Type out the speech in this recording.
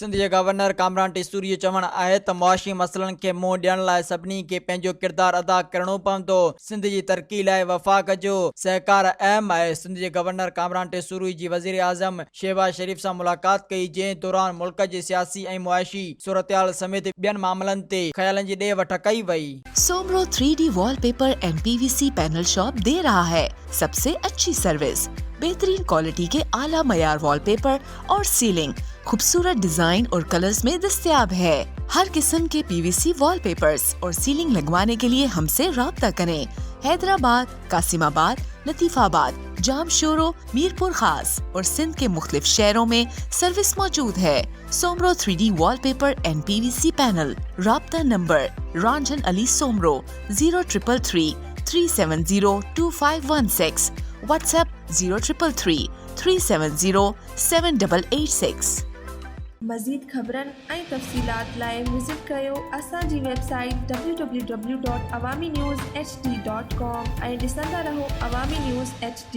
सिंध जे governor Kamran टिसूरी जो चवणु आहे त मुआशी मसइलनि खे मुंहुं ॾियण लाइ सभिनी खे पंहिंजो किरदारु अदा करणो पवंदो। सिंध जी तरक़ी लाइ वफ़ाक़ जो सहकार अहम आहे। सिंध जे गवर्नर कामरान टिसूरी जी वज़ीर आज़म शहबाज शरीफ सां मुलाक़ात कई, जंहिं दौरान मुल्क जे सियासी ऐं मुआशी सूरतहाल समेत ॿियनि मामलनि ते ख़्यालनि जी ॾे वठ कई वई। Soomro 3D wallpaper and PVC panel shop दे रहा है सबसे अच्छी सर्विस, बेहतरीन क्वालिटी के आला मयार वॉलपेपर और सीलिंग खूबसूरत डिजाइन और कलर्स में दस्तयाब है। हर किस्म के PVC वॉलपेपर्स और सीलिंग लगवाने के लिए हमसे राब्ता करें। हैदराबाद, कासिमाबाद, लतीफाबाद, जामशोरो, मीरपुर खास और सिंध के मुख्तलिफ शहरों में सर्विस मौजूद है। Soomro 3D wallpaper and PVC panel. राब्ता नंबर रंजन अली सोमरो 0333 370 2516। WhatsApp 0333 370 7886। मज़ीद ख़बरनि ऐं तफ़सीलात लाइ विज़िट कयो असांजी वेबसाइट www.awamiNewsHD.com ऐं ॾिसंदा रहो अवामी न्यूज़ HD।